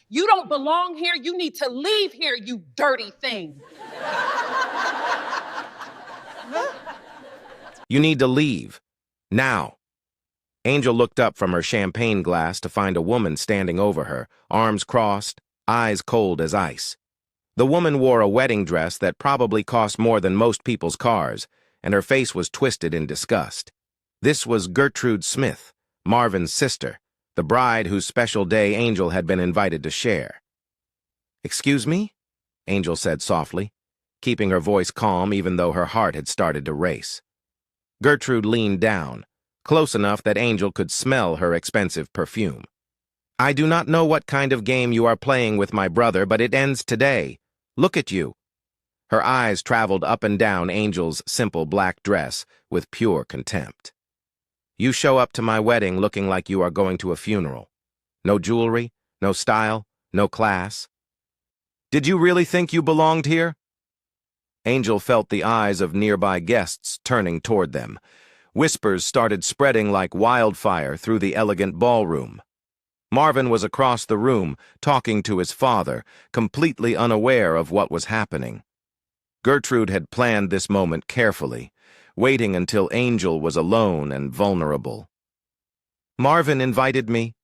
You don't belong here. You need to leave here, you dirty thing. You need to leave. Now. Angel looked up from her champagne glass to find a woman standing over her, arms crossed, eyes cold as ice. The woman wore a wedding dress that probably cost more than most people's cars, and her face was twisted in disgust. This was Gertrude Smith, Marvin's sister, the bride whose special day Angel had been invited to share. "Excuse me?" Angel said softly, keeping her voice calm even though her heart had started to race. Gertrude leaned down, close enough that Angel could smell her expensive perfume. "I do not know what kind of game you are playing with my brother, but it ends today. Look at you." Her eyes traveled up and down Angel's simple black dress with pure contempt. "You show up to my wedding looking like you are going to a funeral. No jewelry, no style, no class. Did you really think you belonged here?" Angel felt the eyes of nearby guests turning toward them. Whispers started spreading like wildfire through the elegant ballroom. Marvin was across the room, talking to his father, completely unaware of what was happening. Gertrude had planned this moment carefully, waiting until Angel was alone and vulnerable. "Marvin invited me,"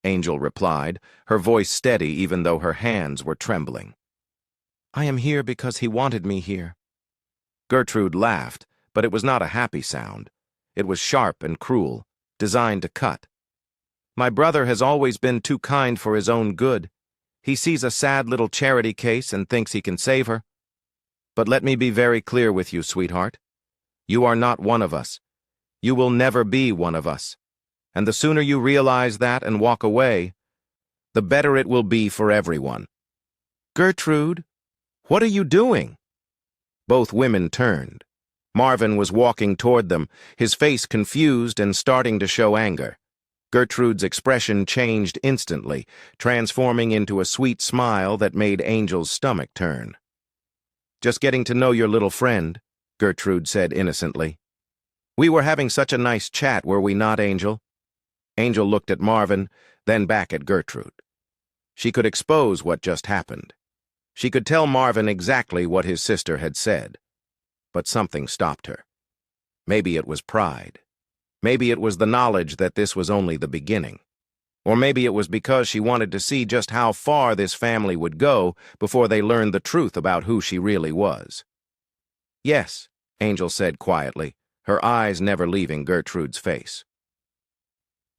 Angel replied, her voice steady even though her hands were trembling. "I am here because he wanted me here." Gertrude laughed, but it was not a happy sound. It was sharp and cruel, designed to cut. "My brother has always been too kind for his own good. He sees a sad little charity case and thinks he can save her. But let me be very clear with you, sweetheart. You are not one of us. You will never be one of us. And the sooner you realize that and walk away, the better it will be for everyone." "Gertrude, what are you doing?" Both women turned. Marvin was walking toward them, his face confused and starting to show anger. Gertrude's expression changed instantly, transforming into a sweet smile that made Angel's stomach turn. "Just getting to know your little friend," Gertrude said innocently. "We were having such a nice chat, were we not, Angel?" Angel looked at Marvin, then back at Gertrude. She could expose what just happened. She could tell Marvin exactly what his sister had said. But something stopped her. Maybe it was pride. Maybe it was the knowledge that this was only the beginning. Or maybe it was because she wanted to see just how far this family would go before they learned the truth about who she really was. "Yes," Angel said quietly, her eyes never leaving Gertrude's face.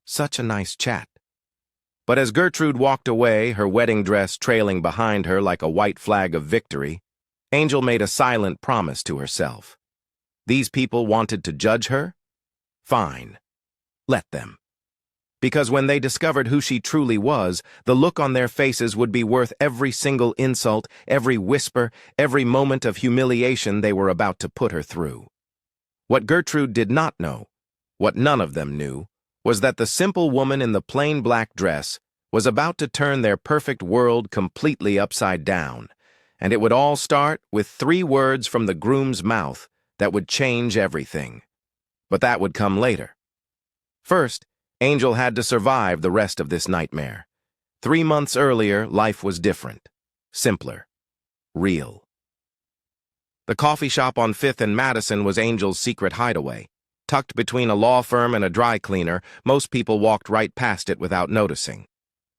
"Such a nice chat." But as Gertrude walked away, her wedding dress trailing behind her like a white flag of victory, Angel made a silent promise to herself. These people wanted to judge her? Fine. Let them. Because when they discovered who she truly was, the look on their faces would be worth every single insult, every whisper, every moment of humiliation they were about to put her through. What Gertrude did not know, what none of them knew, was that the simple woman in the plain black dress was about to turn their perfect world completely upside down, and it would all start with 3 words from the groom's mouth that would change everything. But that would come later. First, Angel had to survive the rest of this nightmare. 3 months earlier, life was different, simpler, real. The coffee shop on 5th and Madison was Angel's secret hideaway. Tucked between a law firm and a dry cleaner, most people walked right past it without noticing.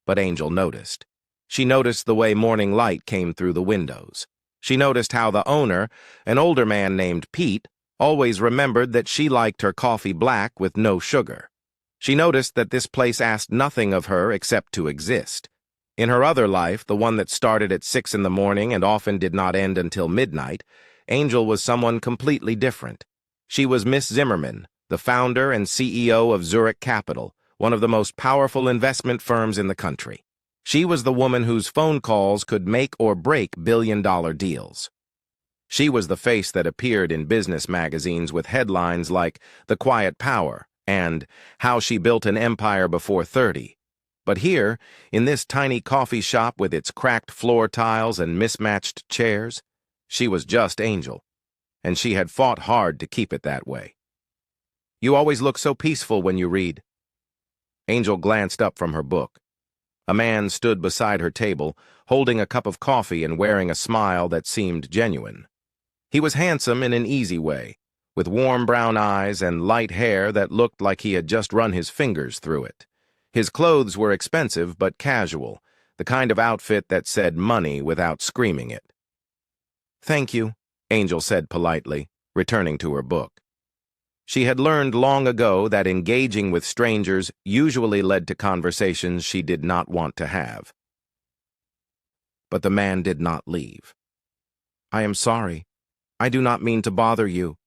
But Angel noticed. She noticed the way morning light came through the windows. She noticed how the owner, an older man named Pete, always remembered that she liked her coffee black with no sugar. She noticed that this place asked nothing of her except to exist. In her other life, the one that started at 6 in the morning and often did not end until midnight, Angel was someone completely different. She was Miss Zimmerman, the founder and CEO of Zurich Capital, one of the most powerful investment firms in the country. She was the woman whose phone calls could make or break billion-dollar deals. She was the face that appeared in business magazines with headlines like The Quiet Power and How She Built an Empire Before 30. But here, in this tiny coffee shop with its cracked floor tiles and mismatched chairs, she was just Angel, and she had fought hard to keep it that way. "You always look so peaceful when you read." Angel glanced up from her book. A man stood beside her table, holding a cup of coffee and wearing a smile that seemed genuine. He was handsome in an easy way, with warm brown eyes and light hair that looked like he had just run his fingers through it. His clothes were expensive but casual, the kind of outfit that said money without screaming it. "Thank you," Angel said politely, returning to her book. She had learned long ago that engaging with strangers usually led to conversations she did not want to have. But the man did not leave. "I am sorry. I do not mean to bother you.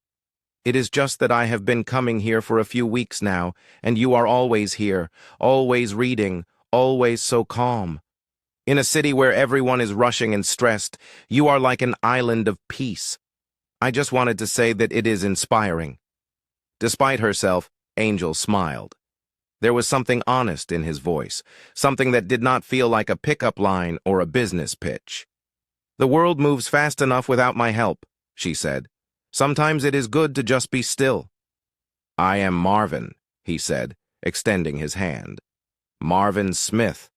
It is just that I have been coming here for a few weeks now, and you are always here, always reading, always so calm. In a city where everyone is rushing and stressed, you are like an island of peace. I just wanted to say that it is inspiring." Despite herself, Angel smiled. There was something honest in his voice, something that did not feel like a pickup line or a business pitch. "The world moves fast enough without my help," she said. "Sometimes it is good to just be still." "I am Marvin," he said, extending his hand. "Marvin Smith."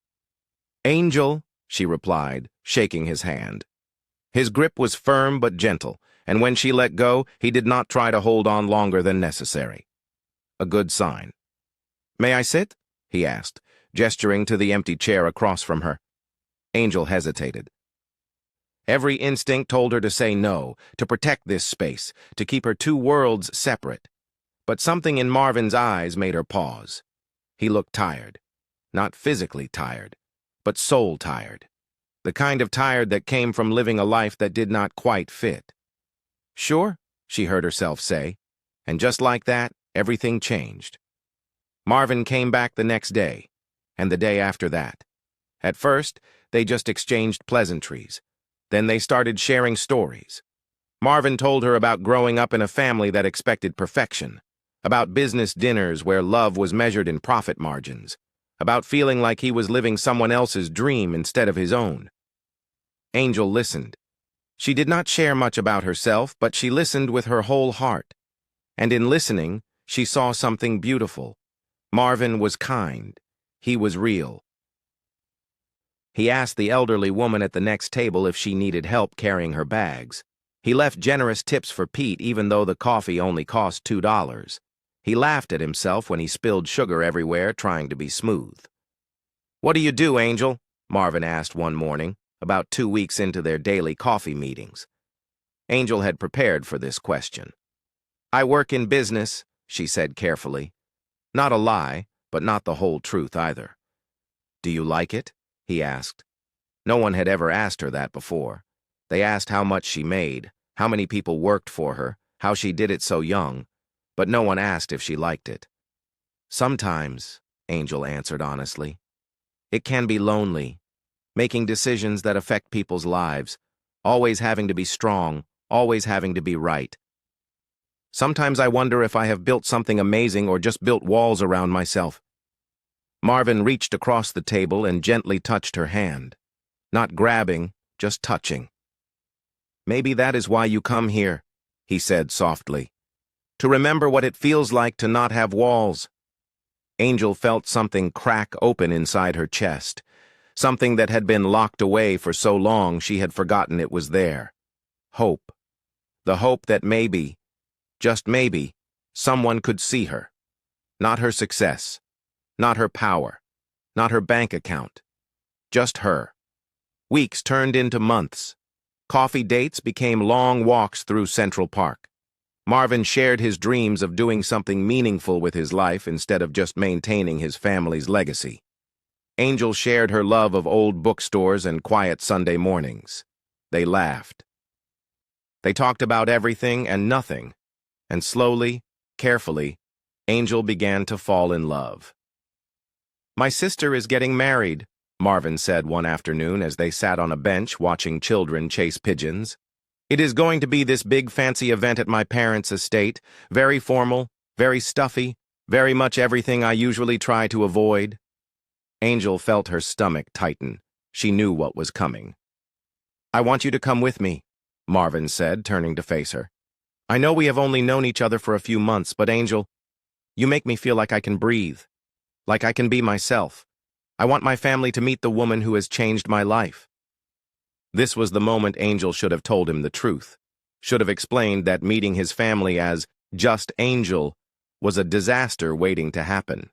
"Angel," she replied, shaking his hand. His grip was firm but gentle, and when she let go, he did not try to hold on longer than necessary. A good sign. "May I sit?" he asked, gesturing to the empty chair across from her. Angel hesitated. Every instinct told her to say no, to protect this space, to keep her two worlds separate. But something in Marvin's eyes made her pause. He looked tired. Not physically tired, but soul tired. The kind of tired that came from living a life that did not quite fit. "Sure," she heard herself say, and just like that, everything changed. Marvin came back the next day, and the day after that. At first, they just exchanged pleasantries. Then they started sharing stories. Marvin told her about growing up in a family that expected perfection, about business dinners where love was measured in profit margins, about feeling like he was living someone else's dream instead of his own. Angel listened. She did not share much about herself, but she listened with her whole heart. And in listening, she saw something beautiful. Marvin was kind. He was real. He asked the elderly woman at the next table if she needed help carrying her bags. He left generous tips for Pete even though the coffee only cost $2. He laughed at himself when he spilled sugar everywhere trying to be smooth. "What do you do, Angel?" Marvin asked one morning, about 2 weeks into their daily coffee meetings. Angel had prepared for this question. "I work in business," she said carefully. Not a lie, but not the whole truth either. "Do you like it?" he asked. No one had ever asked her that before. They asked how much she made, how many people worked for her, how she did it so young, but no one asked if she liked it. "Sometimes," Angel answered honestly. "It can be lonely, making decisions that affect people's lives, always having to be strong, always having to be right. Sometimes I wonder if I have built something amazing or just built walls around myself." Marvin reached across the table and gently touched her hand. Not grabbing, just touching. "Maybe that is why you come here," he said softly. "To remember what it feels like to not have walls." Angel felt something crack open inside her chest, something that had been locked away for so long she had forgotten it was there. Hope. The hope that maybe, just maybe, someone could see her. Not her success, not her power, not her bank account. Just her. Weeks turned into months. Coffee dates became long walks through Central Park. Marvin shared his dreams of doing something meaningful with his life instead of just maintaining his family's legacy. Angel shared her love of old bookstores and quiet Sunday mornings. They laughed. They talked about everything and nothing, and slowly, carefully, Angel began to fall in love. "My sister is getting married," Marvin said one afternoon as they sat on a bench watching children chase pigeons. "It is going to be this big fancy event at my parents' estate, very formal, very stuffy, very much everything I usually try to avoid." Angel felt her stomach tighten. She knew what was coming. "I want you to come with me," Marvin said, turning to face her. "I know we have only known each other for a few months, but Angel, you make me feel like I can breathe, like I can be myself. I want my family to meet the woman who has changed my life." This was the moment Angel should have told him the truth, should have explained that meeting his family as just Angel was a disaster waiting to happen.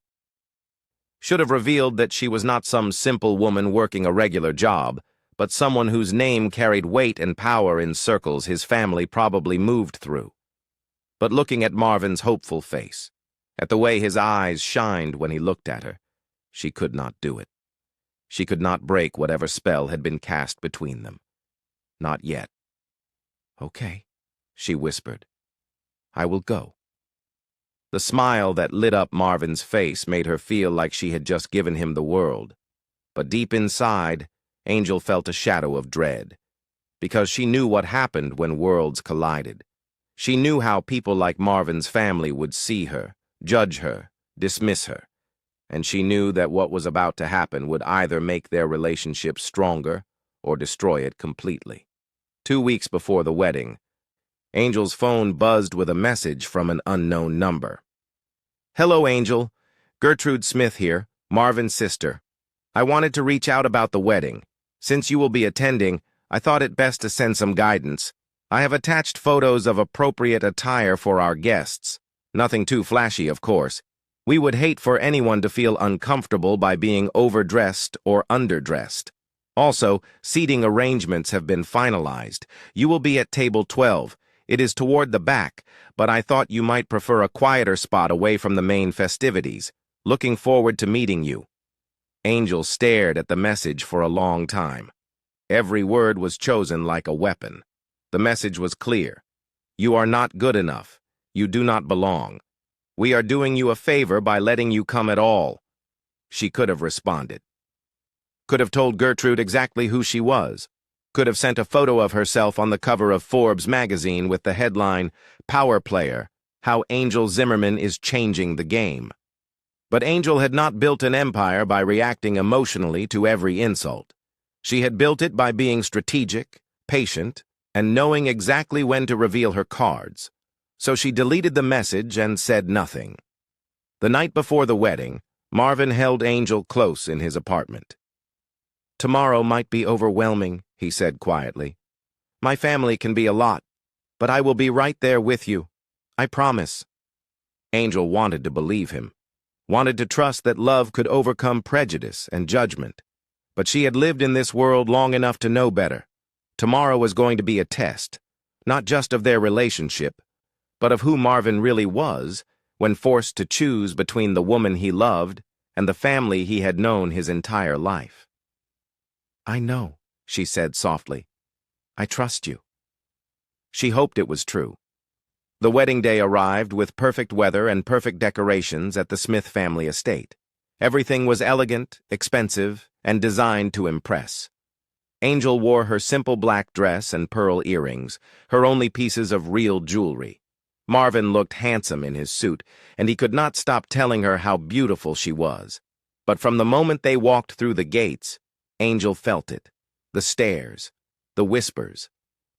Should have revealed that she was not some simple woman working a regular job, but someone whose name carried weight and power in circles his family probably moved through. But looking at Marvin's hopeful face, at the way his eyes shined when he looked at her, she could not do it. She could not break whatever spell had been cast between them. Not yet. "Okay," she whispered. "I will go." The smile that lit up Marvin's face made her feel like she had just given him the world. But deep inside, Angel felt a shadow of dread, because she knew what happened when worlds collided. She knew how people like Marvin's family would see her, judge her, dismiss her, and she knew that what was about to happen would either make their relationship stronger or destroy it completely. 2 weeks before the wedding, Angel's phone buzzed with a message from an unknown number. "Hello, Angel. Gertrude Smith here, Marvin's sister. I wanted to reach out about the wedding. Since you will be attending, I thought it best to send some guidance. I have attached photos of appropriate attire for our guests. Nothing too flashy, of course. We would hate for anyone to feel uncomfortable by being overdressed or underdressed. Also, seating arrangements have been finalized. You will be at table 12. It is toward the back, but I thought you might prefer a quieter spot away from the main festivities. Looking forward to meeting you." Angel stared at the message for a long time. Every word was chosen like a weapon. The message was clear. "You are not good enough. You do not belong. We are doing you a favor by letting you come at all." She could have responded. Could have told Gertrude exactly who she was. Could have sent a photo of herself on the cover of Forbes magazine with the headline, "Power Player, How Angel Zimmerman is Changing the Game." But Angel had not built an empire by reacting emotionally to every insult. She had built it by being strategic, patient, and knowing exactly when to reveal her cards. So she deleted the message and said nothing. The night before the wedding, Marvin held Angel close in his apartment. "Tomorrow might be overwhelming," he said quietly. "My family can be a lot, but I will be right there with you. I promise." Angel wanted to believe him, wanted to trust that love could overcome prejudice and judgment. But she had lived in this world long enough to know better. Tomorrow was going to be a test, not just of their relationship, but of who Marvin really was when forced to choose between the woman he loved and the family he had known his entire life. "I know," she said softly. "I trust you." She hoped it was true. The wedding day arrived with perfect weather and perfect decorations at the Smith family estate. Everything was elegant, expensive, and designed to impress. Angel wore her simple black dress and pearl earrings, her only pieces of real jewelry. Marvin looked handsome in his suit, and he could not stop telling her how beautiful she was. But from the moment they walked through the gates, Angel felt it. The stares, the whispers.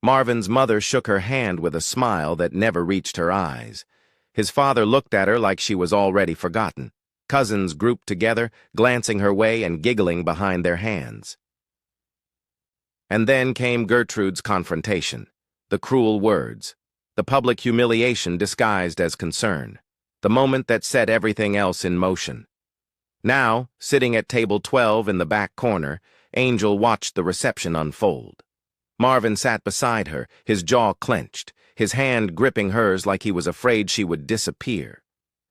Marvin's mother shook her hand with a smile that never reached her eyes. His father looked at her like she was already forgotten. Cousins grouped together, glancing her way and giggling behind their hands. And then came Gertrude's confrontation, the cruel words, the public humiliation disguised as concern, the moment that set everything else in motion. Now, sitting at table 12 in the back corner, Angel watched the reception unfold. Marvin sat beside her, his jaw clenched, his hand gripping hers like he was afraid she would disappear.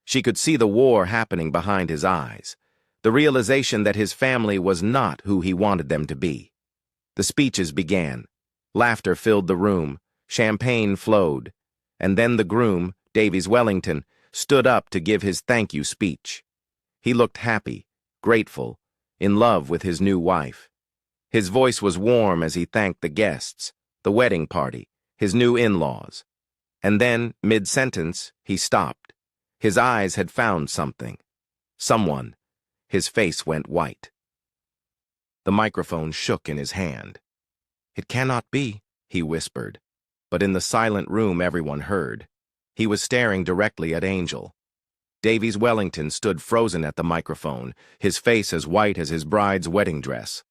She could see the war happening behind his eyes, the realization that his family was not who he wanted them to be. The speeches began. Laughter filled the room, champagne flowed, and then the groom, Davies Wellington, stood up to give his thank you speech. He looked happy, grateful, in love with his new wife. His voice was warm as he thanked the guests, the wedding party, his new in-laws. And then, mid-sentence, he stopped. His eyes had found something. Someone. His face went white. The microphone shook in his hand. "It cannot be," he whispered. But in the silent room everyone heard. He was staring directly at Angel. Davies Wellington stood frozen at the microphone, his face as white as his bride's wedding dress.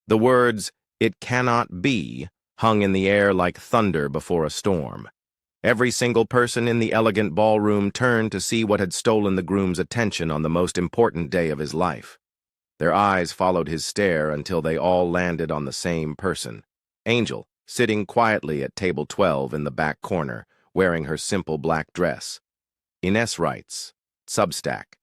The words, "It cannot be," hung in the air like thunder before a storm. Every single person in the elegant ballroom turned to see what had stolen the groom's attention on the most important day of his life. Their eyes followed his stare until they all landed on the same person. Angel, sitting quietly at table 12 in the back corner, wearing her simple black dress. Ines writes, Substack.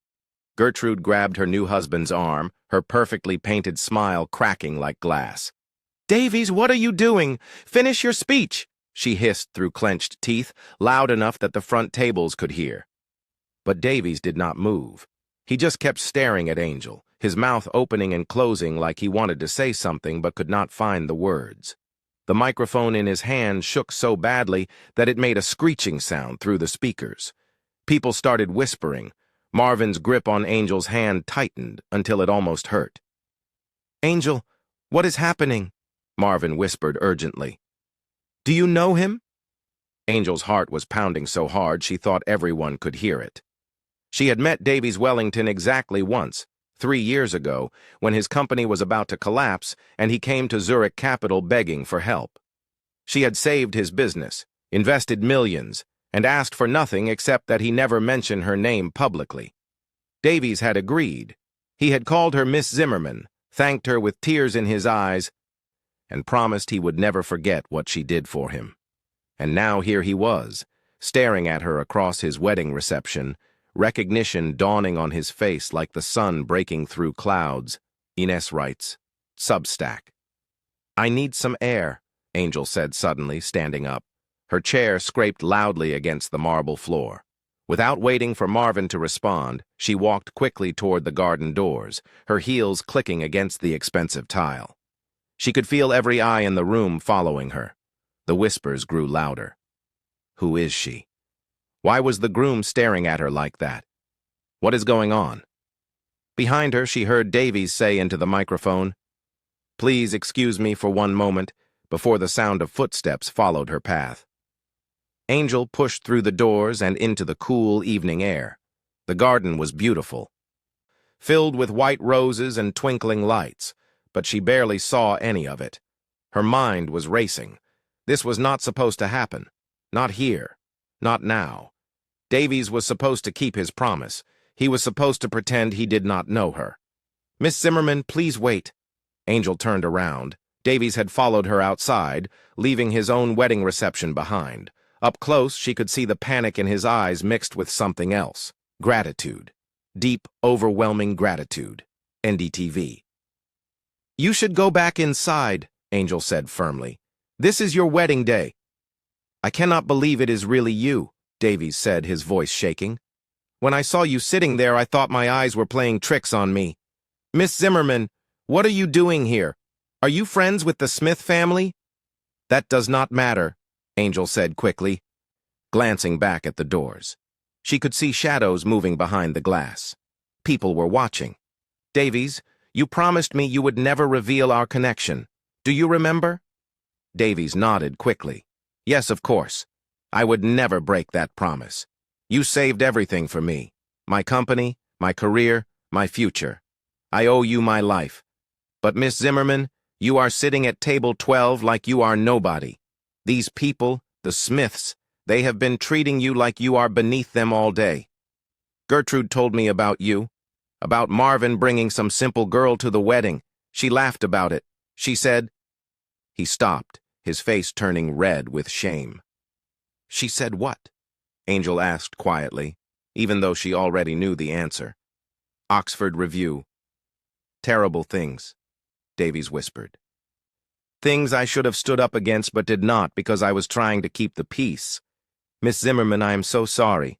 Gertrude grabbed her new husband's arm, her perfectly painted smile cracking like glass. "Davies, what are you doing? Finish your speech," she hissed through clenched teeth, loud enough that the front tables could hear. But Davies did not move. He just kept staring at Angel, his mouth opening and closing like he wanted to say something but could not find the words. The microphone in his hand shook so badly that it made a screeching sound through the speakers. People started whispering. Marvin's grip on Angel's hand tightened until it almost hurt. "Angel, what is happening?" Marvin whispered urgently. "Do you know him?" Angel's heart was pounding so hard she thought everyone could hear it. She had met Davies Wellington exactly once, 3 years ago, when his company was about to collapse and he came to Zurich Capital begging for help. She had saved his business, invested millions, and asked for nothing except that he never mention her name publicly. Davies had agreed. He had called her Miss Zimmerman, thanked her with tears in his eyes, and promised he would never forget what she did for him. And now here he was, staring at her across his wedding reception, recognition dawning on his face like the sun breaking through clouds. Ines writes, Substack. "I need some air," Angel said suddenly, standing up. Her chair scraped loudly against the marble floor. Without waiting for Marvin to respond, she walked quickly toward the garden doors, her heels clicking against the expensive tile. She could feel every eye in the room following her. The whispers grew louder. Who is she? Why was the groom staring at her like that? What is going on? Behind her, she heard Davies say into the microphone, "Please excuse me for one moment," before the sound of footsteps followed her path. Angel pushed through the doors and into the cool evening air. The garden was beautiful, filled with white roses and twinkling lights, but she barely saw any of it. Her mind was racing. This was not supposed to happen. Not here. Not now. Davies was supposed to keep his promise. He was supposed to pretend he did not know her. "Miss Zimmerman, please wait." Angel turned around. Davies had followed her outside, leaving his own wedding reception behind. Up close, she could see the panic in his eyes mixed with something else. Gratitude. Deep, overwhelming gratitude. NDTV. "You should go back inside," Angel said firmly. "This is your wedding day." "I cannot believe it is really you," Davies said, his voice shaking. "When I saw you sitting there, I thought my eyes were playing tricks on me. Miss Zimmerman, what are you doing here? Are you friends with the Smith family?" "That does not matter," Angel said quickly, glancing back at the doors. She could see shadows moving behind the glass. People were watching. "Davies, you promised me you would never reveal our connection. Do you remember?" Davies nodded quickly. "Yes, of course. I would never break that promise. You saved everything for me. My company, my career, my future. I owe you my life. But Miss Zimmerman, you are sitting at table 12 like you are nobody. These people, the Smiths, they have been treating you like you are beneath them all day. Gertrude told me about you, about Marvin bringing some simple girl to the wedding. She laughed about it. She said—" He stopped, his face turning red with shame. "She said what?" Angel asked quietly, even though she already knew the answer. "Oxford Review. Terrible things," Davies whispered. "Things I should have stood up against but did not because I was trying to keep the peace. Miss Zimmerman, I am so sorry.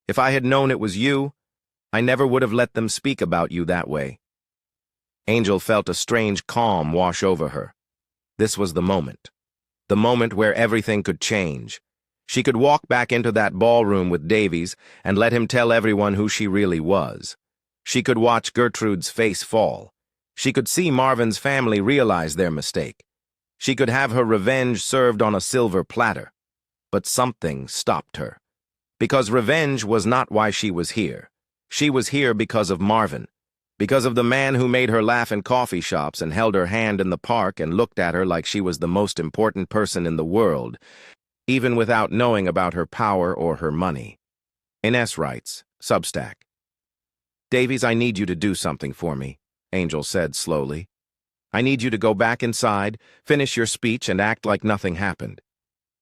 If I had known it was you, I never would have let them speak about you that way." Angel felt a strange calm wash over her. This was the moment where everything could change. She could walk back into that ballroom with Davies and let him tell everyone who she really was. She could watch Gertrude's face fall. She could see Marvin's family realize their mistake. She could have her revenge served on a silver platter. But something stopped her. Because revenge was not why she was here. She was here because of Marvin, because of the man who made her laugh in coffee shops and held her hand in the park and looked at her like she was the most important person in the world, even without knowing about her power or her money. Ines writes, Substack. Davies, I need you to do something for me, Angel said slowly. I need you to go back inside, finish your speech, and act like nothing happened.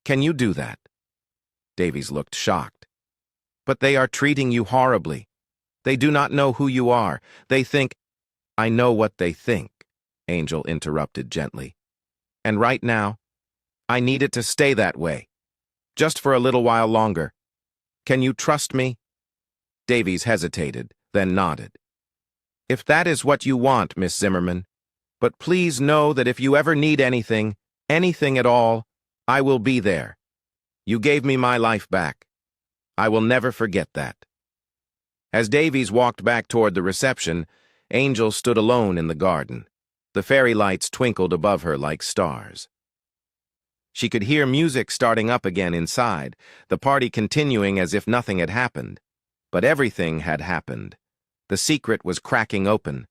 Can you do that? Davies looked shocked. But they are treating you horribly. They do not know who you are. They think— I know what they think, Angel interrupted gently. And right now, I need it to stay that way. Just for a little while longer. Can you trust me? Davies hesitated, then nodded. If that is what you want, Miss Zimmerman, but please know that if you ever need anything, anything at all, I will be there. You gave me my life back. I will never forget that. As Davies walked back toward the reception, Angel stood alone in the garden. The fairy lights twinkled above her like stars. She could hear music starting up again inside, the party continuing as if nothing had happened. But everything had happened. The secret was cracking open.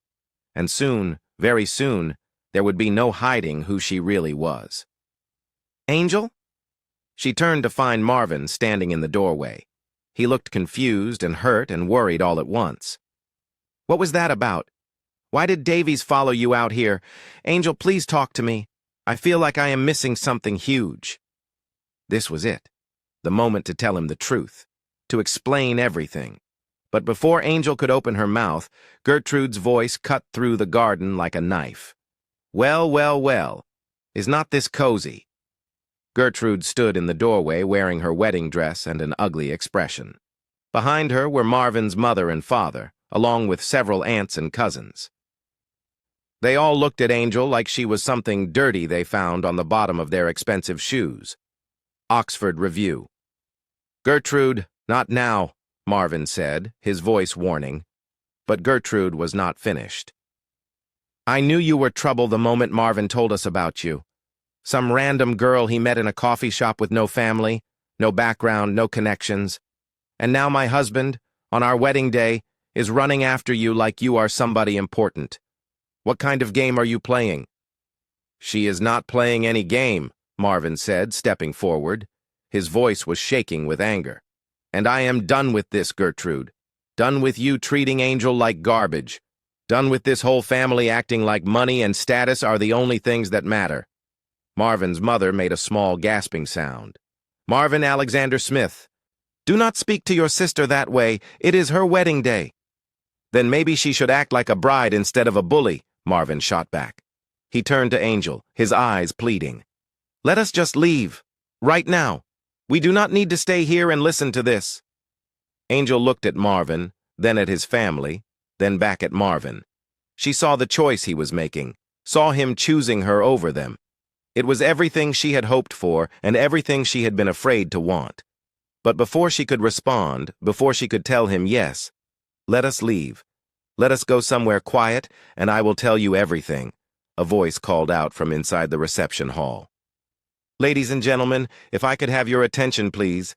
And soon, very soon, there would be no hiding who she really was. Angel? She turned to find Marvin standing in the doorway. He looked confused and hurt and worried all at once. What was that about? Why did Davies follow you out here? Angel, please talk to me. I feel like I am missing something huge. This was it, the moment to tell him the truth, to explain everything. But before Angel could open her mouth, Gertrude's voice cut through the garden like a knife. Well, well, well, is not this cozy? Gertrude stood in the doorway wearing her wedding dress and an ugly expression. Behind her were Marvin's mother and father, along with several aunts and cousins. They all looked at Angel like she was something dirty they found on the bottom of their expensive shoes. Oxford Review. Gertrude, not now, Marvin said, his voice warning. But Gertrude was not finished. I knew you were trouble the moment Marvin told us about you. Some random girl he met in a coffee shop with no family, no background, no connections. And now my husband, on our wedding day, is running after you like you are somebody important. What kind of game are you playing? She is not playing any game, Marvin said, stepping forward. His voice was shaking with anger. And I am done with this, Gertrude. Done with you treating Angel like garbage. Done with this whole family acting like money and status are the only things that matter. Marvin's mother made a small gasping sound. Marvin Alexander Smith, do not speak to your sister that way. It is her wedding day. Then maybe she should act like a bride instead of a bully, Marvin shot back. He turned to Angel, his eyes pleading. Let us just leave. Right now. We do not need to stay here and listen to this. Angel looked at Marvin, then at his family, then back at Marvin. She saw the choice he was making, saw him choosing her over them. It was everything she had hoped for and everything she had been afraid to want. But before she could respond, before she could tell him yes, let us leave. Let us go somewhere quiet, and I will tell you everything, a voice called out from inside the reception hall. Ladies and gentlemen, if I could have your attention, please.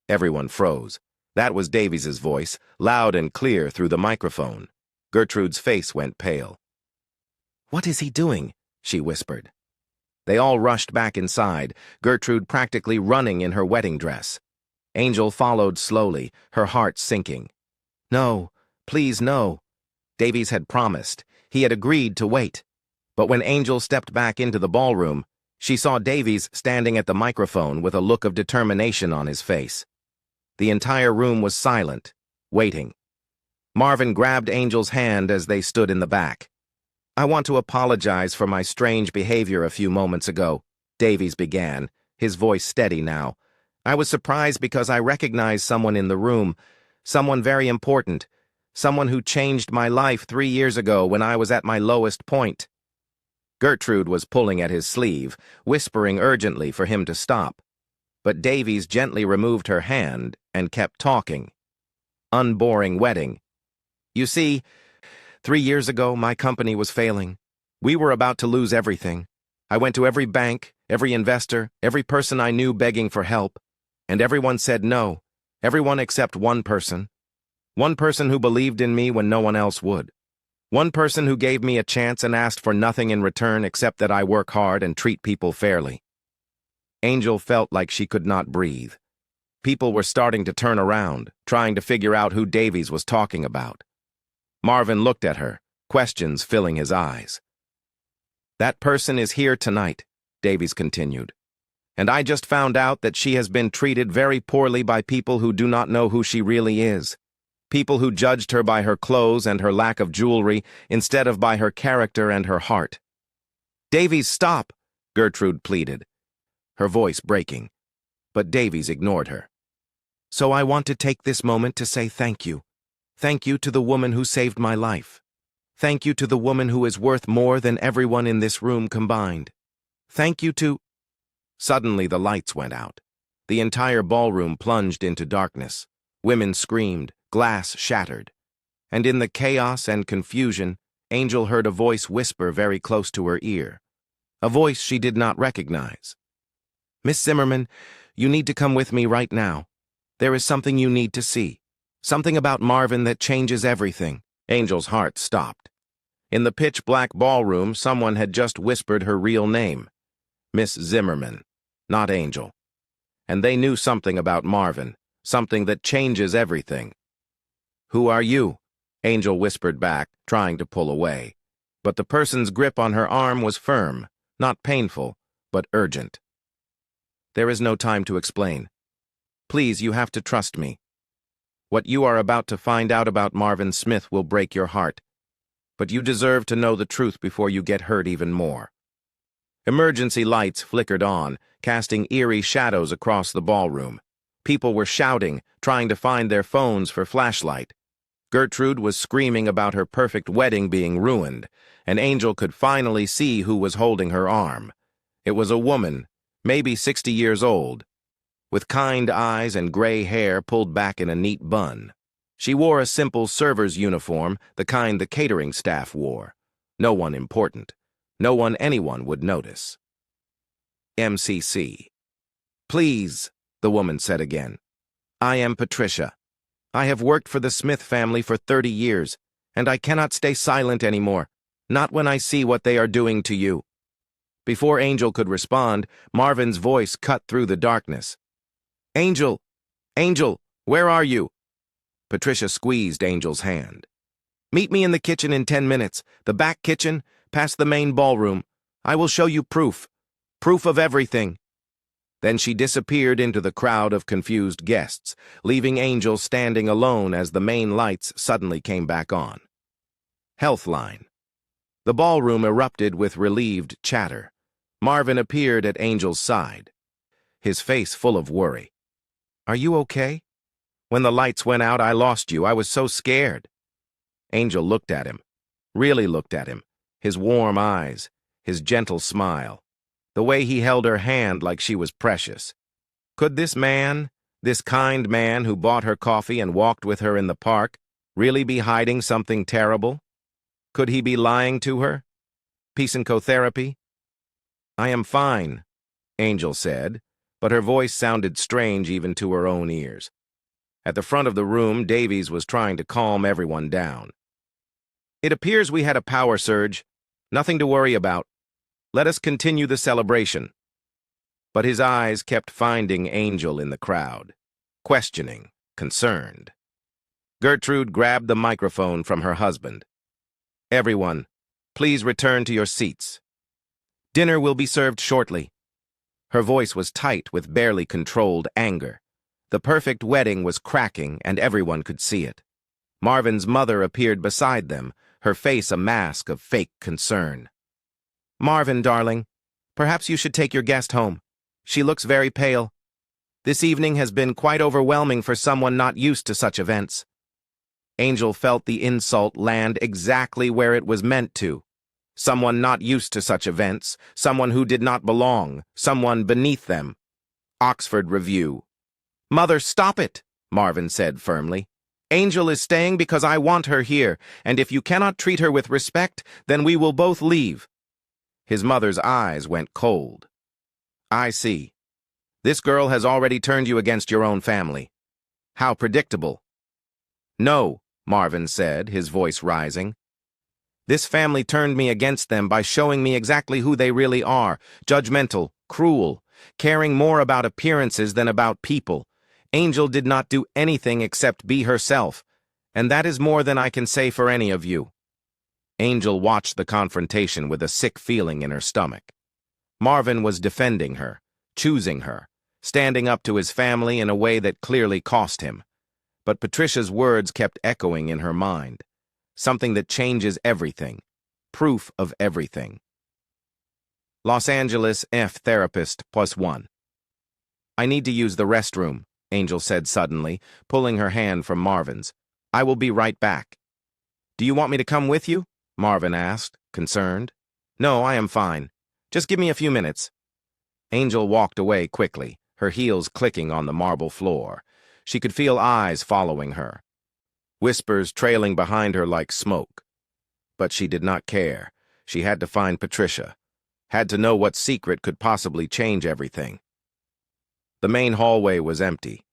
Everyone froze. That was Davies's voice, loud and clear through the microphone. Gertrude's face went pale. What is he doing? She whispered. They all rushed back inside, Gertrude practically running in her wedding dress. Angel followed slowly, her heart sinking. No, please no. Davies had promised. He had agreed to wait. But when Angel stepped back into the ballroom, she saw Davies standing at the microphone with a look of determination on his face. The entire room was silent, waiting. Marvin grabbed Angel's hand as they stood in the back. I want to apologize for my strange behavior a few moments ago, Davies began, his voice steady now. I was surprised because I recognized someone in the room, someone very important, someone who changed my life 3 years ago when I was at my lowest point. Gertrude was pulling at his sleeve, whispering urgently for him to stop. But Davies gently removed her hand and kept talking. Unboring wedding. You see, 3 years ago, my company was failing. We were about to lose everything. I went to every bank, every investor, every person I knew begging for help, and everyone said no, everyone except one person. One person who believed in me when no one else would. One person who gave me a chance and asked for nothing in return except that I work hard and treat people fairly. Angel felt like she could not breathe. People were starting to turn around, trying to figure out who Davies was talking about. Marvin looked at her, questions filling his eyes. That person is here tonight, Davies continued. And I just found out that she has been treated very poorly by people who do not know who she really is. People who judged her by her clothes and her lack of jewelry instead of by her character and her heart. Davies, stop, Gertrude pleaded, her voice breaking. But Davies ignored her. So I want to take this moment to say thank you. Thank you to the woman who saved my life. Thank you to the woman who is worth more than everyone in this room combined. Thank you to... Suddenly the lights went out. The entire ballroom plunged into darkness. Women screamed, glass shattered. And in the chaos and confusion, Angel heard a voice whisper very close to her ear. A voice she did not recognize. Miss Zimmerman, you need to come with me right now. There is something you need to see. Something about Marvin that changes everything. Angel's heart stopped. In the pitch-black ballroom, someone had just whispered her real name. Miss Zimmerman, not Angel. And they knew something about Marvin, something that changes everything. Who are you? Angel whispered back, trying to pull away. But the person's grip on her arm was firm, not painful, but urgent. There is no time to explain. Please, you have to trust me. What you are about to find out about Marvin Smith will break your heart. But you deserve to know the truth before you get hurt even more. Emergency lights flickered on, casting eerie shadows across the ballroom. People were shouting, trying to find their phones for flashlight. Gertrude was screaming about her perfect wedding being ruined, and Angel could finally see who was holding her arm. It was a woman, maybe 60 years old, with kind eyes and gray hair pulled back in a neat bun. She wore a simple server's uniform, the kind the catering staff wore. No one important. No one anyone would notice. MCC. Please, the woman said again. I am Patricia. I have worked for the Smith family for 30 years, and I cannot stay silent anymore, not when I see what they are doing to you. Before Angel could respond, Marvin's voice cut through the darkness. Angel! Angel! Where are you? Patricia squeezed Angel's hand. Meet me in the kitchen in 10 minutes, the back kitchen, past the main ballroom. I will show you proof. Proof of everything. Then she disappeared into the crowd of confused guests, leaving Angel standing alone as the main lights suddenly came back on. Healthline. The ballroom erupted with relieved chatter. Marvin appeared at Angel's side, his face full of worry. Are you okay? When the lights went out, I lost you. I was so scared. Angel looked at him, really looked at him, his warm eyes, his gentle smile, the way he held her hand like she was precious. Could this man, this kind man who bought her coffee and walked with her in the park, really be hiding something terrible? Could he be lying to her? Psychotherapy? I am fine, Angel said, but her voice sounded strange even to her own ears. At the front of the room, Davies was trying to calm everyone down. It appears we had a power surge. Nothing to worry about. Let us continue the celebration. But his eyes kept finding Angel in the crowd, questioning, concerned. Gertrude grabbed the microphone from her husband. Everyone, please return to your seats. Dinner will be served shortly. Her voice was tight with barely controlled anger. The perfect wedding was cracking, and everyone could see it. Marvin's mother appeared beside them, her face a mask of fake concern. Marvin, darling, perhaps you should take your guest home. She looks very pale. This evening has been quite overwhelming for someone not used to such events. Angel felt the insult land exactly where it was meant to. Someone not used to such events, someone who did not belong, someone beneath them. Oxford Review. Mother, stop it, Marvin said firmly. Angel is staying because I want her here, and if you cannot treat her with respect, then we will both leave. His mother's eyes went cold. I see. This girl has already turned you against your own family. How predictable. No, Marvin said, his voice rising. This family turned me against them by showing me exactly who they really are, judgmental, cruel, caring more about appearances than about people. Angel did not do anything except be herself, and that is more than I can say for any of you. Angel watched the confrontation with a sick feeling in her stomach. Marvin was defending her, choosing her, standing up to his family in a way that clearly cost him. But Patricia's words kept echoing in her mind. Something that changes everything. Proof of everything. Los Angeles F. Therapist +1. I need to use the restroom, Angel said suddenly, pulling her hand from Marvin's. I will be right back. Do you want me to come with you? Marvin asked, concerned. No, I am fine. Just give me a few minutes. Angel walked away quickly, her heels clicking on the marble floor. She could feel eyes following her, whispers trailing behind her like smoke. But she did not care. She had to find Patricia, had to know what secret could possibly change everything. The main hallway was empty.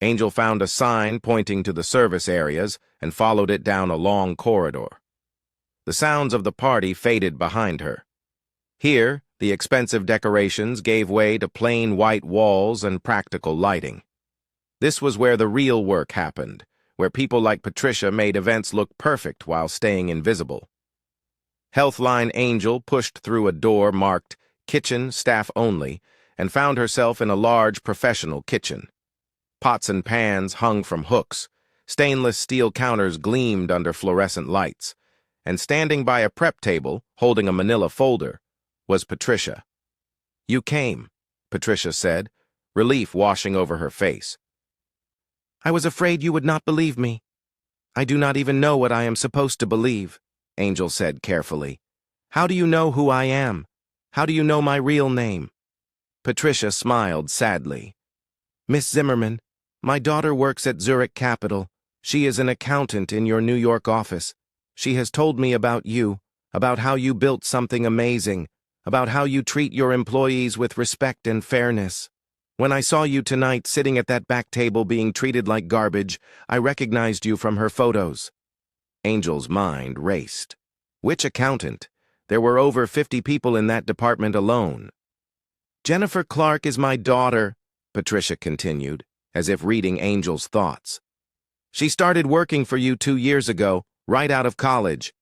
Angel found a sign pointing to the service areas and followed it down a long corridor. The sounds of the party faded behind her. Here, the expensive decorations gave way to plain white walls and practical lighting. This was where the real work happened, where people like Patricia made events look perfect while staying invisible. Healthline Angel pushed through a door marked Kitchen Staff Only and found herself in a large professional kitchen. Pots and pans hung from hooks, stainless steel counters gleamed under fluorescent lights, and standing by a prep table, holding a manila folder, was Patricia. You came, Patricia said, relief washing over her face. I was afraid you would not believe me. I do not even know what I am supposed to believe, Angel said carefully. How do you know who I am? How do you know my real name? Patricia smiled sadly. Miss Zimmerman, my daughter works at Zurich Capital. She is an accountant in your New York office. She has told me about you, about how you built something amazing, about how you treat your employees with respect and fairness. When I saw you tonight sitting at that back table being treated like garbage, I recognized you from her photos. Angel's mind raced. Which accountant? There were over 50 people in that department alone. Jennifer Clark is my daughter, Patricia continued, as if reading Angel's thoughts. She started working for you 2 years ago, right out of college.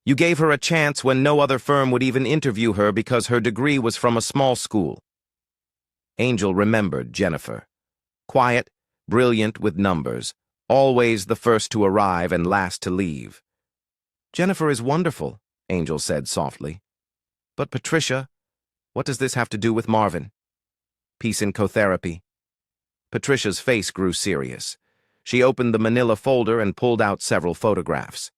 You gave her a chance when no other firm would even interview her because her degree was from a small school. Angel remembered Jennifer. Quiet, brilliant with numbers, always the first to arrive and last to leave. Jennifer is wonderful, Angel said softly. But Patricia, what does this have to do with Marvin? Peace in co-therapy. Patricia's face grew serious. She opened the manila folder and pulled out several photographs.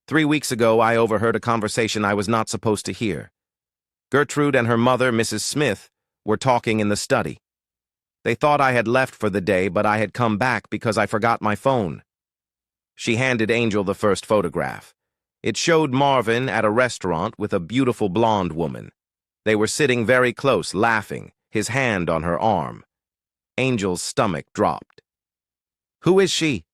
3 weeks ago, I overheard a conversation I was not supposed to hear. Gertrude and her mother, Mrs. Smith, were talking in the study. They thought I had left for the day, but I had come back because I forgot my phone. She handed Angel the first photograph. It showed Marvin at a restaurant with a beautiful blonde woman. They were sitting very close, laughing, his hand on her arm. Angel's stomach dropped. Who is she?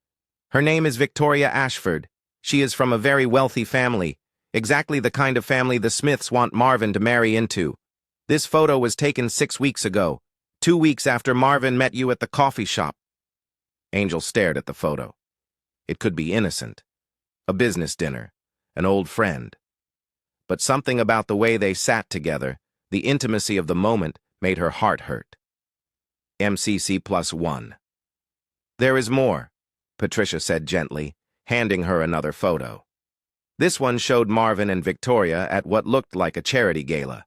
Her name is Victoria Ashford. She is from a very wealthy family, exactly the kind of family the Smiths want Marvin to marry into. This photo was taken 6 weeks ago, 2 weeks after Marvin met you at the coffee shop. Angel stared at the photo. It could be innocent, a business dinner, an old friend. But something about the way they sat together, the intimacy of the moment, made her heart hurt. MCC +1. There is more, Patricia said gently, handing her another photo. This one showed Marvin and Victoria at what looked like a charity gala.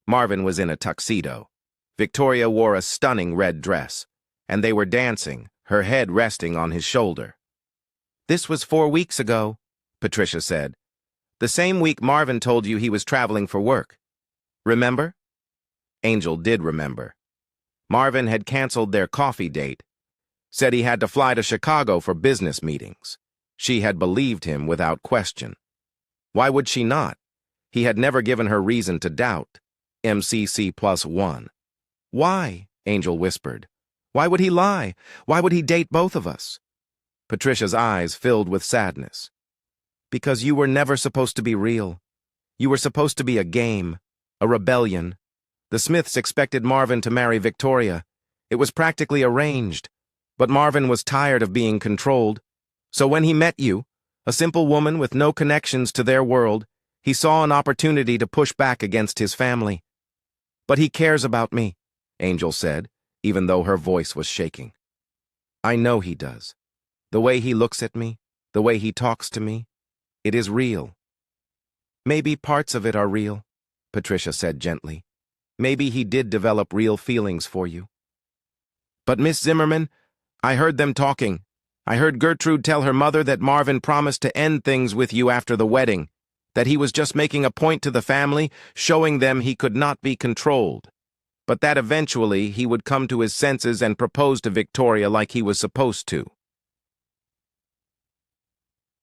Marvin was in a tuxedo. Victoria wore a stunning red dress, and they were dancing, her head resting on his shoulder. This was 4 weeks ago, Patricia said. The same week Marvin told you he was traveling for work. Remember? Angel did remember. Marvin had canceled their coffee date, said he had to fly to Chicago for business meetings. She had believed him without question. Why would she not? He had never given her reason to doubt. MCC +1. Why? Angel whispered. Why would he lie? Why would he date both of us? Patricia's eyes filled with sadness. Because you were never supposed to be real. You were supposed to be a game, a rebellion. The Smiths expected Marvin to marry Victoria. It was practically arranged. But Marvin was tired of being controlled. So when he met you, a simple woman with no connections to their world, he saw an opportunity to push back against his family. But he cares about me, Angel said, even though her voice was shaking. I know he does. The way he looks at me, the way he talks to me, it is real. Maybe parts of it are real, Patricia said gently. Maybe he did develop real feelings for you. But Miss Zimmerman, I heard them talking. I heard Gertrude tell her mother that Marvin promised to end things with you after the wedding, that he was just making a point to the family, showing them he could not be controlled, but that eventually he would come to his senses and propose to Victoria like he was supposed to.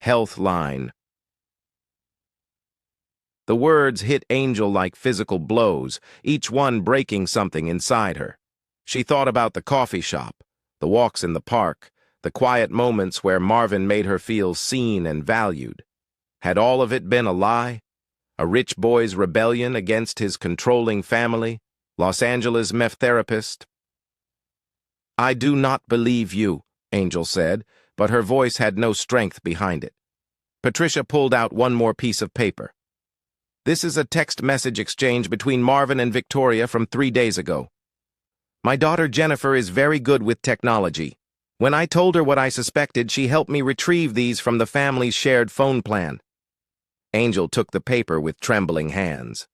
Health line. The words hit Angel like physical blows, each one breaking something inside her. She thought about the coffee shop, the walks in the park, the quiet moments where Marvin made her feel seen and valued. Had all of it been a lie? A rich boy's rebellion against his controlling family? Los Angeles meth therapist? I do not believe you, Angel said, but her voice had no strength behind it. Patricia pulled out one more piece of paper. This is a text message exchange between Marvin and Victoria from 3 days ago. My daughter Jennifer is very good with technology. When I told her what I suspected, she helped me retrieve these from the family's shared phone plan. Angel took the paper with trembling hands.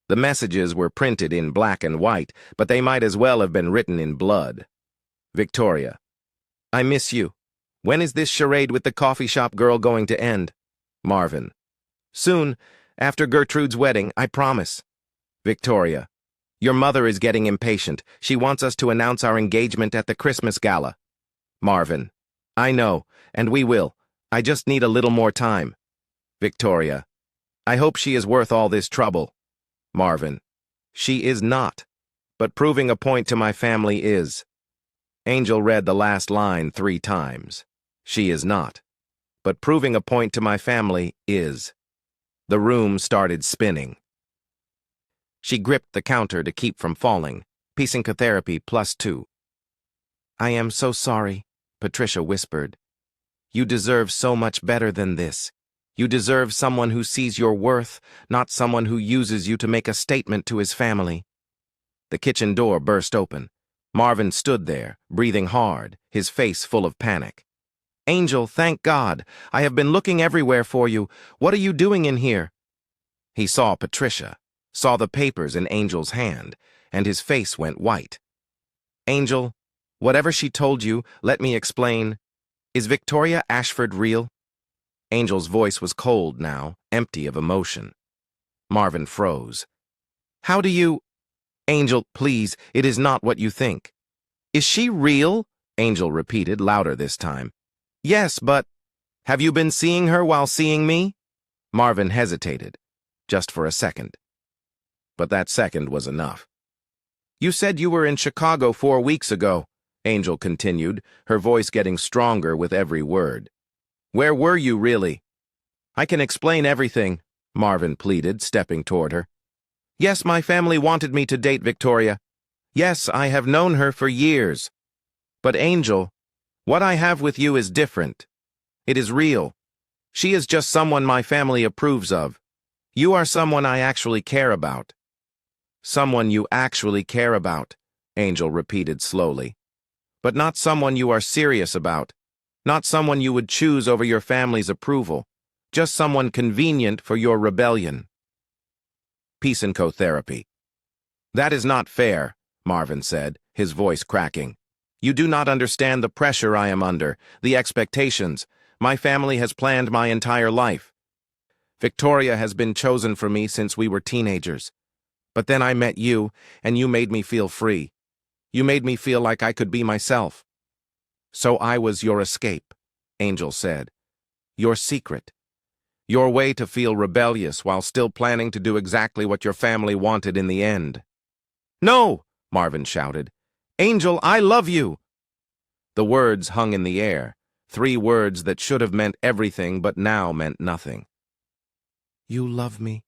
The messages were printed in black and white, but they might as well have been written in blood. Victoria. I miss you. When is this charade with the coffee shop girl going to end? Marvin. Soon, after Gertrude's wedding, I promise. Victoria. Your mother is getting impatient. She wants us to announce our engagement at the Christmas gala. Marvin. I know, and we will. I just need a little more time. Victoria. I hope she is worth all this trouble. Marvin. She is not, but proving a point to my family is. Angel read the last line 3 times. She is not, but proving a point to my family is. The room started spinning. She gripped the counter to keep from falling. Psychotherapy +2. I am so sorry, Patricia whispered. You deserve so much better than this. You deserve someone who sees your worth, not someone who uses you to make a statement to his family. The kitchen door burst open. Marvin stood there, breathing hard, his face full of panic. Angel, thank God. I have been looking everywhere for you. What are you doing in here? He saw Patricia, saw the papers in Angel's hand, and his face went white. Angel, whatever she told you, let me explain. Is Victoria Ashford real? Angel's voice was cold now, empty of emotion. Marvin froze. How do you... Angel, please, it is not what you think. Is she real? Angel repeated, louder this time. Yes, but... Have you been seeing her while seeing me? Marvin hesitated, just for a second. But that second was enough. You said you were in Chicago 4 weeks ago, Angel continued, her voice getting stronger with every word. Where were you, really? I can explain everything, Marvin pleaded, stepping toward her. Yes, my family wanted me to date Victoria. Yes, I have known her for years. But Angel, what I have with you is different. It is real. She is just someone my family approves of. You are someone I actually care about. Someone you actually care about, Angel repeated slowly. But not someone you are serious about. Not someone you would choose over your family's approval. Just someone convenient for your rebellion. Psychotherapy. That is not fair, Marvin said, his voice cracking. You do not understand the pressure I am under, the expectations. My family has planned my entire life. Victoria has been chosen for me since we were teenagers. But then I met you, and you made me feel free. You made me feel like I could be myself. So I was your escape, Angel said. Your secret. Your way to feel rebellious while still planning to do exactly what your family wanted in the end. No, Marvin shouted. Angel, I love you. The words hung in the air, 3 words that should have meant everything but now meant nothing. "You love me,"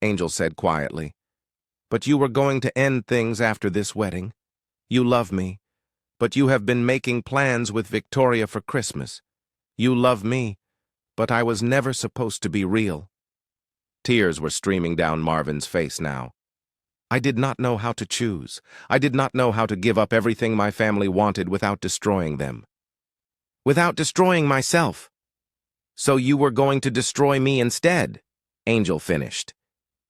Angel said quietly. "But you were going to end things after this wedding. You love me, but you have been making plans with Victoria for Christmas. You love me, but I was never supposed to be real." Tears were streaming down Marvin's face now. "I did not know how to choose. I did not know how to give up everything my family wanted without destroying them. Without destroying myself. So you were going to destroy me instead," Angel finished.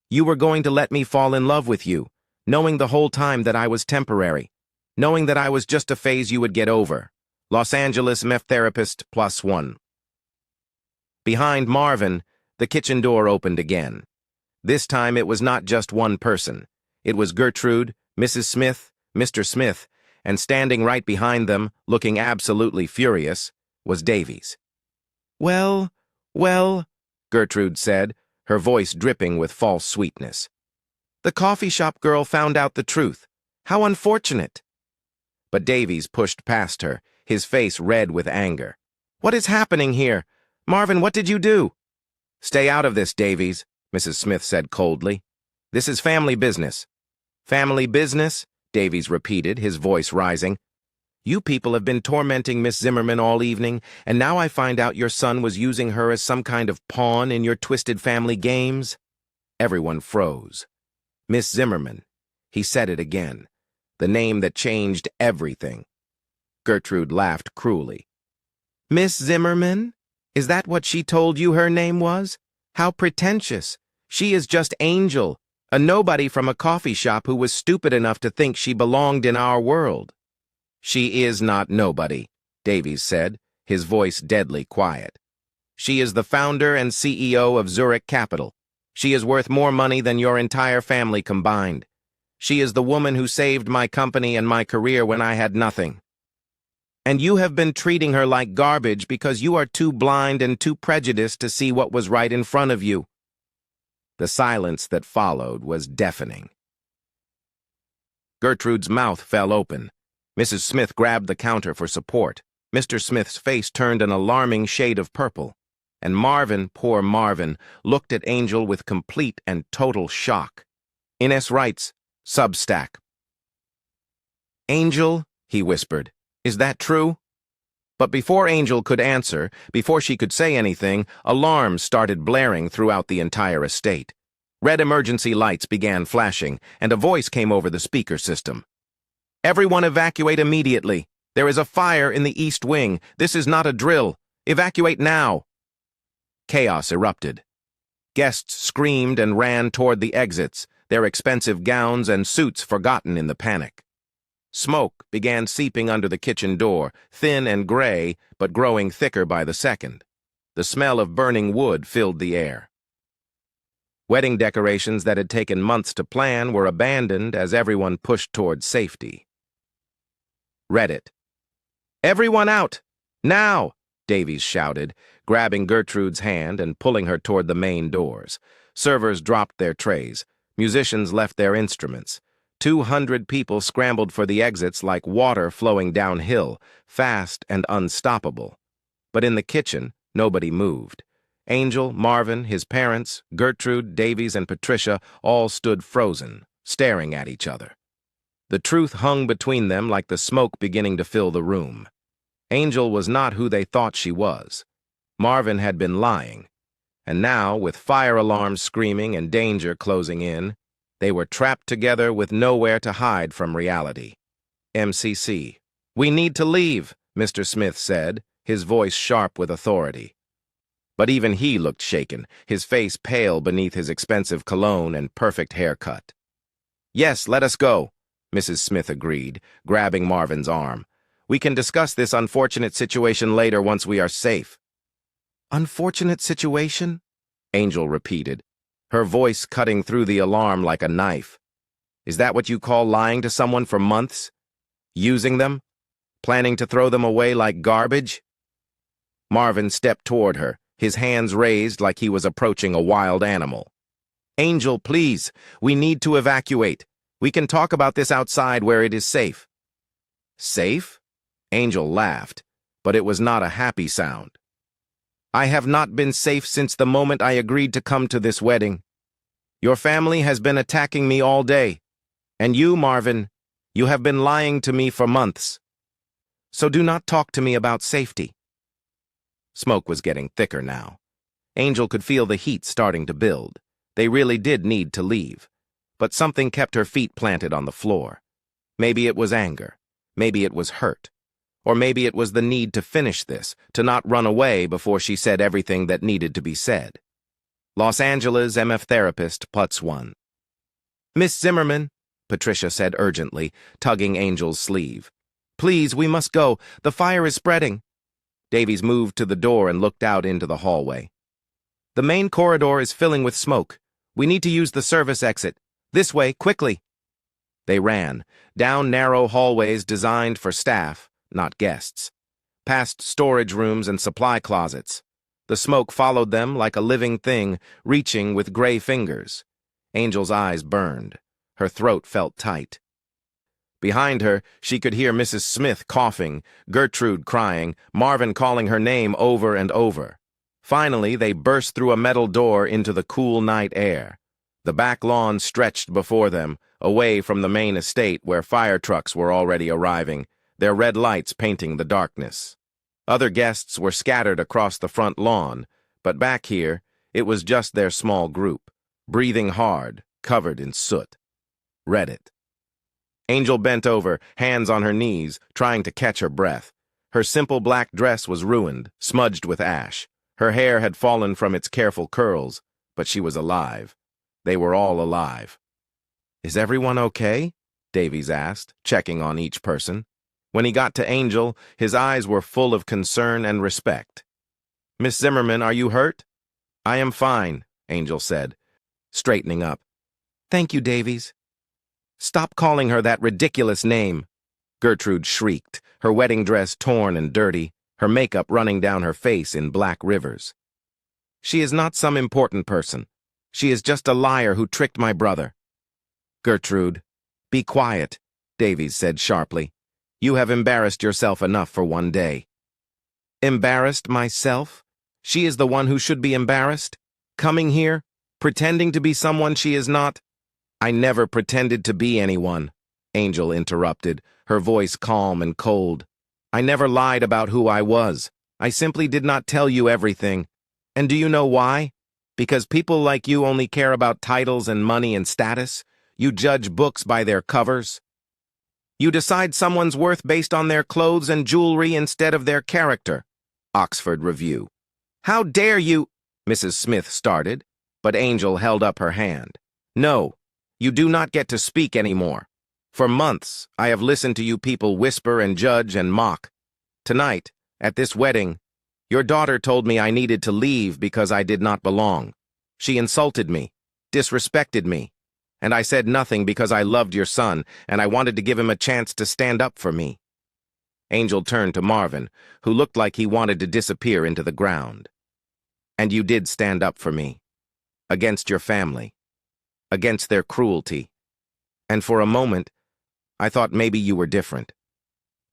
"You were going to let me fall in love with you, knowing the whole time that I was temporary, knowing that I was just a phase you would get over. Los Angeles meth therapist +1. Behind Marvin, the kitchen door opened again. This time it was not just one person. It was Gertrude, Mrs. Smith, Mr. Smith, and standing right behind them, looking absolutely furious, was Davies. Well, Gertrude said, her voice dripping with false sweetness. "The coffee shop girl found out the truth. How unfortunate." But Davies pushed past her, his face red with anger. "What is happening here? Marvin, what did you do?" "Stay out of this, Davies," Mrs. Smith said coldly. "This is family business." "Family business?" Davies repeated, his voice rising. "You people have been tormenting Miss Zimmerman all evening, and now I find out your son was using her as some kind of pawn in your twisted family games?" Everyone froze. Miss Zimmerman. He said it again. The name that changed everything. Gertrude laughed cruelly. "Miss Zimmerman? Is that what she told you her name was? How pretentious. She is just Angel, a nobody from a coffee shop who was stupid enough to think she belonged in our world." "She is not nobody," Davies said, his voice deadly quiet. "She is the founder and CEO of Zurich Capital. She is worth more money than your entire family combined. She is the woman who saved my company and my career when I had nothing. And you have been treating her like garbage because you are too blind and too prejudiced to see what was right in front of you." The silence that followed was deafening. Gertrude's mouth fell open. Mrs. Smith grabbed the counter for support. Mr. Smith's face turned an alarming shade of purple. And Marvin, poor Marvin, looked at Angel with complete and total shock. Ines writes, Substack. "Angel," he whispered, "is that true?" But before Angel could answer, before she could say anything, alarms started blaring throughout the entire estate. Red emergency lights began flashing, and a voice came over the speaker system. "Everyone evacuate immediately. There is a fire in the East Wing. This is not a drill. Evacuate now." Chaos erupted. Guests screamed and ran toward the exits, their expensive gowns and suits forgotten in the panic. Smoke began seeping under the kitchen door, thin and gray, but growing thicker by the second. The smell of burning wood filled the air. Wedding decorations that had taken months to plan were abandoned as everyone pushed toward safety. Reddit. "Everyone out! Now!" Davies shouted, grabbing Gertrude's hand and pulling her toward the main doors. Servers dropped their trays. Musicians left their instruments. 200 people scrambled for the exits like water flowing downhill, fast and unstoppable. But in the kitchen, nobody moved. Angel, Marvin, his parents, Gertrude, Davies, and Patricia all stood frozen, staring at each other. The truth hung between them like the smoke beginning to fill the room. Angel was not who they thought she was. Marvin had been lying. And now, with fire alarms screaming and danger closing in, they were trapped together with nowhere to hide from reality. MCC. "We need to leave," Mr. Smith said, his voice sharp with authority. But even he looked shaken, his face pale beneath his expensive cologne and perfect haircut. "Yes, let us go," Mrs. Smith agreed, grabbing Marvin's arm. "We can discuss this unfortunate situation later once we are safe." "Unfortunate situation?" Angel repeated, her voice cutting through the alarm like a knife. "Is that what you call lying to someone for months? Using them? Planning to throw them away like garbage?" Marvin stepped toward her, his hands raised like he was approaching a wild animal. "Angel, please, we need to evacuate. We can talk about this outside where it is safe." "Safe?" Angel laughed. but it was not a happy sound. I have not been safe since the moment I agreed to come to this wedding. Your family has been attacking me all day. And you, Marvin, you have been lying to me for months. So do not talk to me about safety. Smoke was getting thicker now. Angel could feel the heat starting to build. They really did need to leave. But something kept her feet planted on the floor. Maybe it was anger. Maybe it was hurt. Or maybe it was the need to finish this, to not run away before she said everything that needed to be said. Los Angeles MF therapist, Putz 1. Miss Zimmerman, Patricia said urgently, tugging Angel's sleeve. Please, we must go. The fire is spreading. Davies moved to the door and looked out into the hallway. The main corridor is filling with smoke. We need to use the service exit. This way, quickly. They ran, down narrow hallways designed for staff, not guests, past storage rooms and supply closets. The smoke followed them like a living thing, reaching with gray fingers. Angel's eyes burned. Her throat felt tight. Behind her, she could hear Mrs. Smith coughing, Gertrude crying, Marvin calling her name over and over. Finally, they burst through a metal door into the cool night air. The back lawn stretched before them, away from the main estate where fire trucks were already arriving, their red lights painting the darkness. Other guests were scattered across the front lawn, but back here, it was just their small group, breathing hard, covered in soot. Read it. Angel bent over, hands on her knees, trying to catch her breath. Her simple black dress was ruined, smudged with ash. Her hair had fallen from its careful curls, but she was alive. They were all alive. Is everyone okay? Davies asked, checking on each person. When he got to Angel, his eyes were full of concern and respect. Miss Zimmerman, are you hurt? I am fine, Angel said, straightening up. Thank you, Davies. Stop calling her that ridiculous name, Gertrude shrieked, her wedding dress torn and dirty, her makeup running down her face in black rivers. She is not some important person. She is just a liar who tricked my brother. Gertrude, be quiet, Davies said sharply. You have embarrassed yourself enough for one day. Embarrassed myself? She is the one who should be embarrassed? Coming here, pretending to be someone she is not? I never pretended to be anyone, Angel interrupted, her voice calm and cold. I never lied about who I was. I simply did not tell you everything. And do you know why? Because people like you only care about titles and money and status. You judge books by their covers. You decide someone's worth based on their clothes and jewelry instead of their character. Oxford Review. How dare you? Mrs. Smith started, but Angel held up her hand. No, you do not get to speak anymore. For months, I have listened to you people whisper and judge and mock. Tonight, at this wedding, your daughter told me I needed to leave because I did not belong. She insulted me, disrespected me, and I said nothing because I loved your son and I wanted to give him a chance to stand up for me. Angel turned to Marvin, who looked like he wanted to disappear into the ground. And you did stand up for me, against your family, against their cruelty. And for a moment, I thought maybe you were different.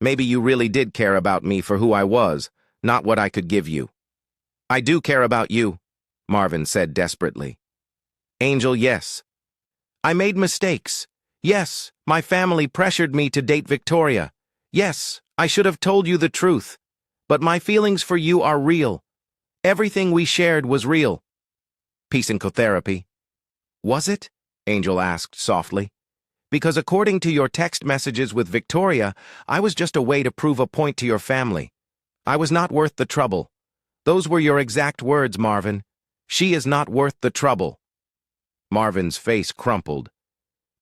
Maybe you really did care about me for who I was, not what I could give you. I do care about you, Marvin said desperately. Angel, yes. I made mistakes. Yes, my family pressured me to date Victoria. Yes, I should have told you the truth. But my feelings for you are real. Everything we shared was real. Psychotherapy. Was it? Angel asked softly. Because according to your text messages with Victoria, I was just a way to prove a point to your family. I was not worth the trouble. Those were your exact words, Marvin. She is not worth the trouble. Marvin's face crumpled.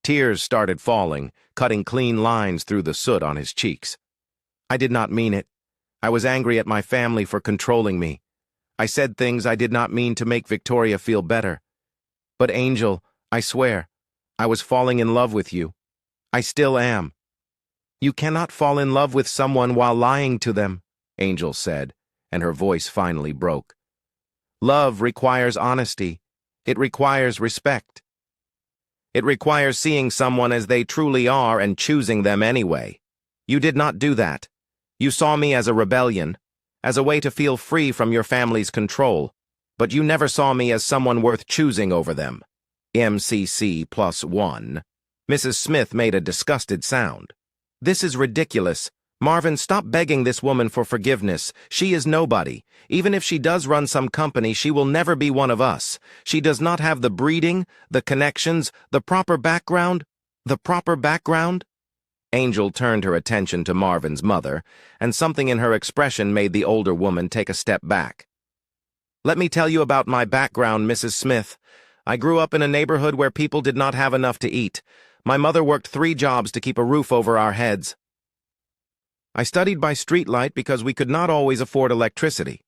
Tears started falling, cutting clean lines through the soot on his cheeks. I did not mean it. I was angry at my family for controlling me. I said things I did not mean to make Victoria feel better. But Angel, I swear, I was falling in love with you. I still am. You cannot fall in love with someone while lying to them, Angel said, and her voice finally broke. Love requires honesty. It requires respect. It requires seeing someone as they truly are and choosing them anyway. You did not do that. You saw me as a rebellion, as a way to feel free from your family's control, but you never saw me as someone worth choosing over them. MCC+1. Mrs. Smith made a disgusted sound. This is ridiculous. Marvin, stop begging this woman for forgiveness. She is nobody. Even if she does run some company, she will never be one of us. She does not have the breeding, the connections, the proper background. The proper background? Angel turned her attention to Marvin's mother, and something in her expression made the older woman take a step back. Let me tell you about my background, Mrs. Smith. I grew up in a neighborhood where people did not have enough to eat. My mother worked 3 jobs to keep a roof over our heads. I studied by streetlight because we could not always afford electricity.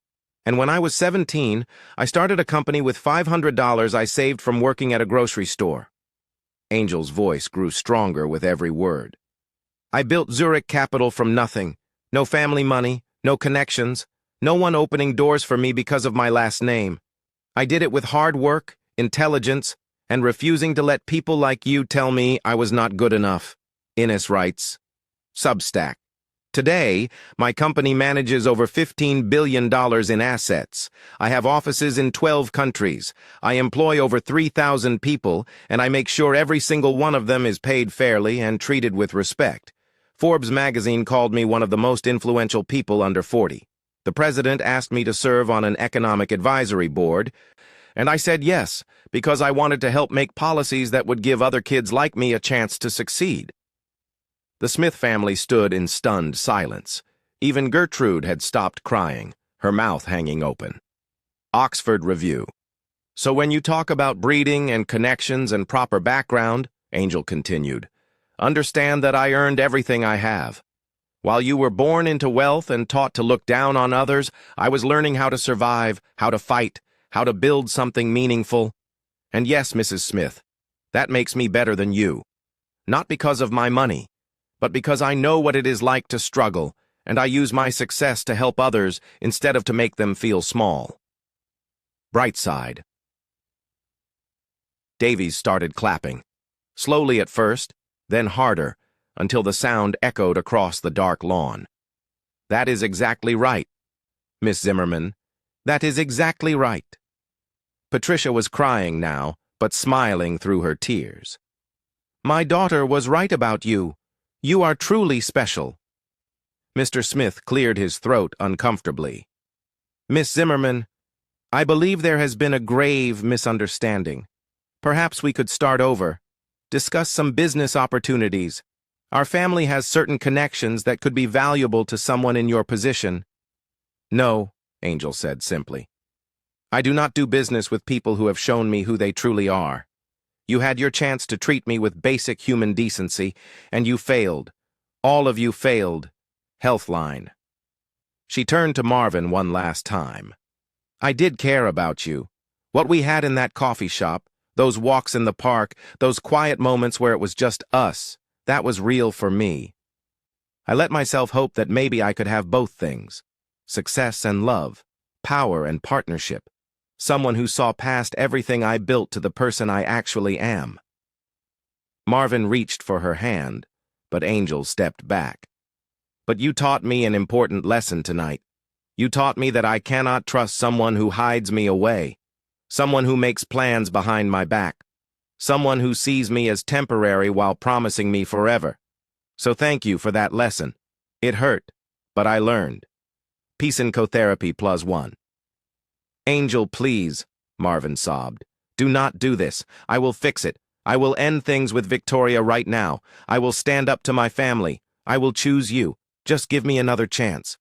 And when I was 17, I started a company with $500 I saved from working at a grocery store. Angel's voice grew stronger with every word. I built Zurich Capital from nothing. No family money, no connections, no one opening doors for me because of my last name. I did it with hard work, intelligence, and refusing to let people like you tell me I was not good enough. Innes writes. Substack. Today, my company manages over $15 billion in assets. I have offices in 12 countries. I employ over 3,000 people, and I make sure every single one of them is paid fairly and treated with respect. Forbes magazine called me one of the most influential people under 40. The president asked me to serve on an economic advisory board, and I said yes, because I wanted to help make policies that would give other kids like me a chance to succeed. The Smith family stood in stunned silence. Even Gertrude had stopped crying, her mouth hanging open. Oxford Review. So when you talk about breeding and connections and proper background, Angel continued, understand that I earned everything I have. While you were born into wealth and taught to look down on others, I was learning how to survive, how to fight, how to build something meaningful. And yes, Mrs. Smith, that makes me better than you. Not because of my money, but because I know what it is like to struggle, and I use my success to help others instead of to make them feel small. Bright side. Davies started clapping, slowly at first, then harder, until the sound echoed across the dark lawn. That is exactly right, Miss Zimmerman. That is exactly right. Patricia was crying now, but smiling through her tears. My daughter was right about you. You are truly special. Mr. Smith cleared his throat uncomfortably. Miss Zimmerman, I believe there has been a grave misunderstanding. Perhaps we could start over, discuss some business opportunities. Our family has certain connections that could be valuable to someone in your position. No, Angel said simply. I do not do business with people who have shown me who they truly are. You had your chance to treat me with basic human decency, and you failed. All of you failed. Healthline. She turned to Marvin one last time. I did care about you. What we had in that coffee shop, those walks in the park, those quiet moments where it was just us, that was real for me. I let myself hope that maybe I could have both things. Success and love, power and partnership. Someone who saw past everything I built to the person I actually am. Marvin reached for her hand, but Angel stepped back. But you taught me an important lesson tonight. You taught me that I cannot trust someone who hides me away, someone who makes plans behind my back, someone who sees me as temporary while promising me forever. So thank you for that lesson. It hurt, but I learned. Peace and Co-Therapy +1. Angel, please, Marvin sobbed. Do not do this. I will fix it. I will end things with Victoria right now. I will stand up to my family. I will choose you. Just give me another chance.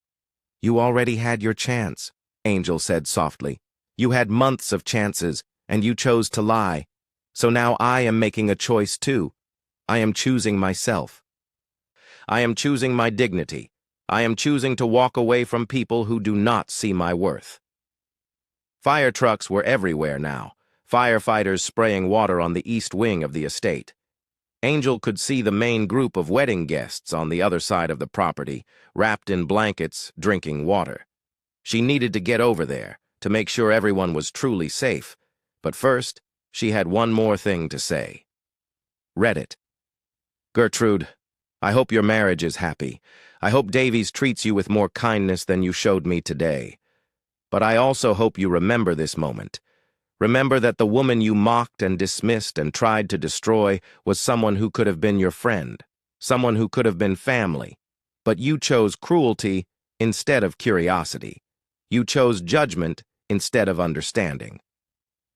You already had your chance, Angel said softly. You had months of chances, and you chose to lie. So now I am making a choice too. I am choosing myself. I am choosing my dignity. I am choosing to walk away from people who do not see my worth. Fire trucks were everywhere now, firefighters spraying water on the east wing of the estate. Angel could see the main group of wedding guests on the other side of the property, wrapped in blankets, drinking water. She needed to get over there, to make sure everyone was truly safe. But first, she had one more thing to say. Reddit. Gertrude, I hope your marriage is happy. I hope Davies treats you with more kindness than you showed me today. But I also hope you remember this moment. Remember that the woman you mocked and dismissed and tried to destroy was someone who could have been your friend, someone who could have been family. But you chose cruelty instead of curiosity. You chose judgment instead of understanding.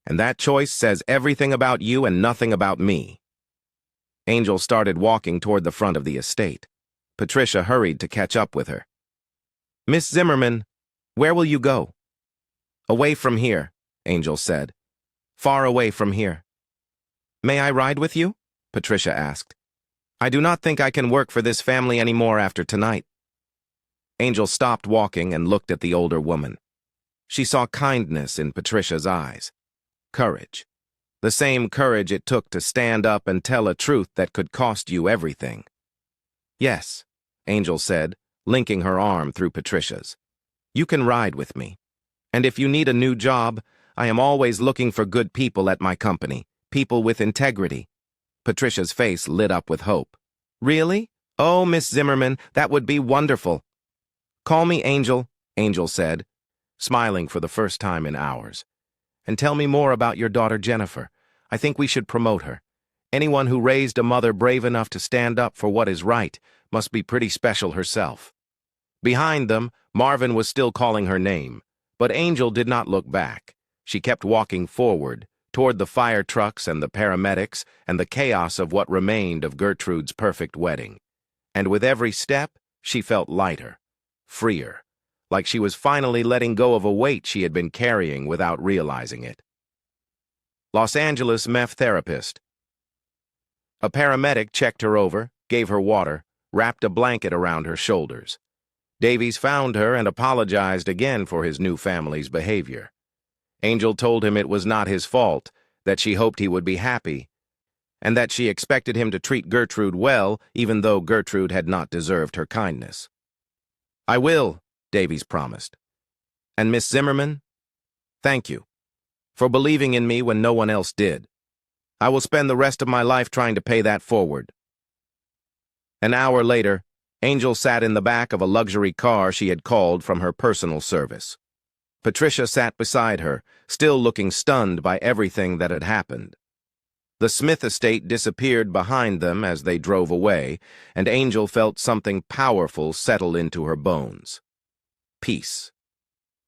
And that choice says everything about you and nothing about me. Angel started walking toward the front of the estate. Patricia hurried to catch up with her. Miss Zimmerman, where will you go? Away from here, Angel said. Far away from here. May I ride with you? Patricia asked. I do not think I can work for this family anymore after tonight. Angel stopped walking and looked at the older woman. She saw kindness in Patricia's eyes. Courage. The same courage it took to stand up and tell a truth that could cost you everything. Yes, Angel said, linking her arm through Patricia's. You can ride with me. And if you need a new job, I am always looking for good people at my company, people with integrity. Patricia's face lit up with hope. Really? Oh, Miss Zimmerman, that would be wonderful. Call me Angel, Angel said, smiling for the first time in hours. And tell me more about your daughter Jennifer. I think we should promote her. Anyone who raised a mother brave enough to stand up for what is right must be pretty special herself. Behind them, Marvin was still calling her name, but Angel did not look back. She kept walking forward, toward the fire trucks and the paramedics and the chaos of what remained of Gertrude's perfect wedding. And with every step, she felt lighter, freer, like she was finally letting go of a weight she had been carrying without realizing it. Los Angeles meth therapist. A paramedic checked her over, gave her water, wrapped a blanket around her shoulders. Davies found her and apologized again for his new family's behavior. Angel told him it was not his fault, that she hoped he would be happy, and that she expected him to treat Gertrude well, even though Gertrude had not deserved her kindness. I will, Davies promised. And Miss Zimmerman, thank you for believing in me when no one else did. I will spend the rest of my life trying to pay that forward. An hour later, Angel sat in the back of a luxury car she had called from her personal service. Patricia sat beside her, still looking stunned by everything that had happened. The Smith estate disappeared behind them as they drove away, and Angel felt something powerful settle into her bones. Peace.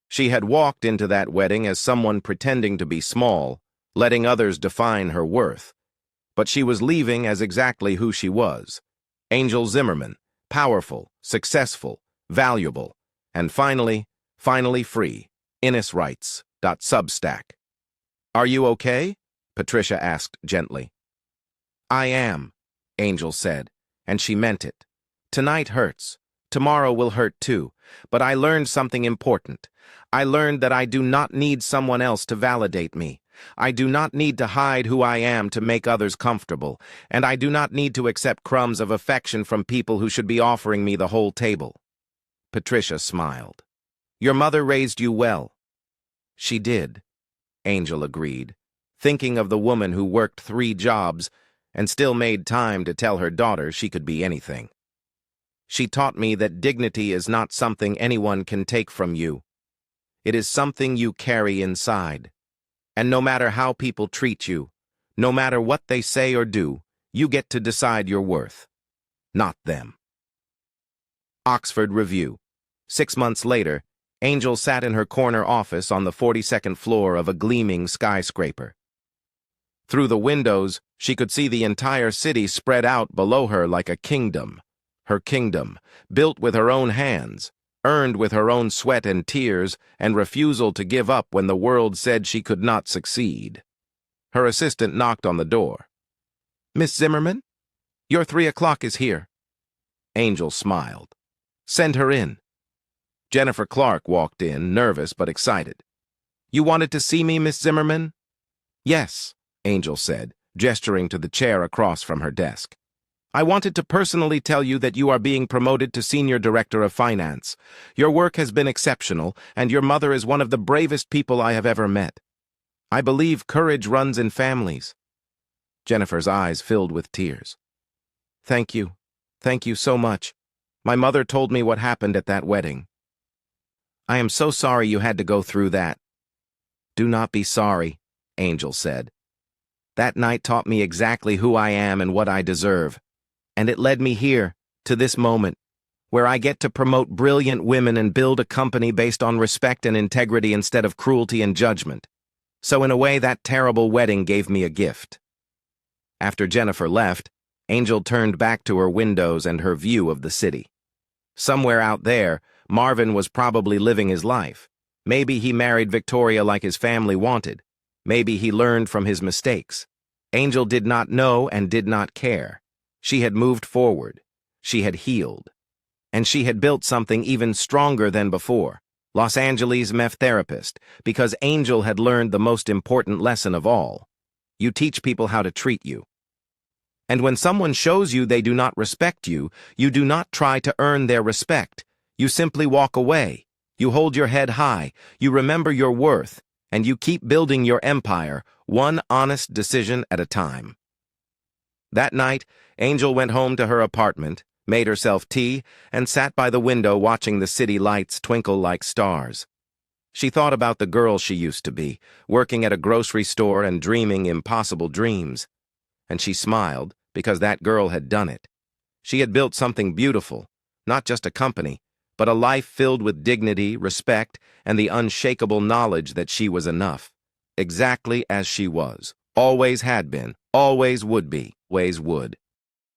She had walked into that wedding as someone pretending to be small, letting others define her worth. But she was leaving as exactly who she was. Angel Zimmerman, powerful, successful, valuable, and finally free. Innis Rights. Substack. Are you okay? Patricia asked gently. I am, Angel said, and she meant it. Tonight hurts. Tomorrow will hurt too. But I learned something important. I learned that I do not need someone else to validate me. I do not need to hide who I am to make others comfortable, and I do not need to accept crumbs of affection from people who should be offering me the whole table. Patricia smiled. Your mother raised you well. She did, Angel agreed, thinking of the woman who worked 3 jobs and still made time to tell her daughter she could be anything. She taught me that dignity is not something anyone can take from you. It is something you carry inside. And no matter how people treat you, no matter what they say or do, you get to decide your worth, not them. Oxford Review. 6 months later, Angel sat in her corner office on the 42nd floor of a gleaming skyscraper. Through the windows, she could see the entire city spread out below her like a kingdom. Her kingdom, built with her own hands, earned with her own sweat and tears, and refusal to give up when the world said she could not succeed. Her assistant knocked on the door. Miss Zimmerman? Your 3 o'clock is here. Angel smiled. Send her in. Jennifer Clark walked in, nervous but excited. You wanted to see me, Miss Zimmerman? Yes, Angel said, gesturing to the chair across from her desk. I wanted to personally tell you that you are being promoted to Senior Director of Finance. Your work has been exceptional, and your mother is one of the bravest people I have ever met. I believe courage runs in families. Jennifer's eyes filled with tears. Thank you. Thank you so much. My mother told me what happened at that wedding. I am so sorry you had to go through that. Do not be sorry, Angel said. That night taught me exactly who I am and what I deserve. And it led me here, to this moment, where I get to promote brilliant women and build a company based on respect and integrity instead of cruelty and judgment. So in a way, that terrible wedding gave me a gift. After Jennifer left, Angel turned back to her windows and her view of the city. Somewhere out there, Marvin was probably living his life. Maybe he married Victoria like his family wanted. Maybe he learned from his mistakes. Angel did not know and did not care. She had moved forward. She had healed. And she had built something even stronger than before. Los Angeles' meth therapist, because Angel had learned the most important lesson of all. You teach people how to treat you. And when someone shows you they do not respect you, you do not try to earn their respect. You simply walk away. You hold your head high. You remember your worth. And you keep building your empire, one honest decision at a time. That night, Angel went home to her apartment, made herself tea, and sat by the window watching the city lights twinkle like stars. She thought about the girl she used to be, working at a grocery store and dreaming impossible dreams. And she smiled, because that girl had done it. She had built something beautiful, not just a company, but a life filled with dignity, respect, and the unshakable knowledge that she was enough. Exactly as she was. Always had been, always would be, always would.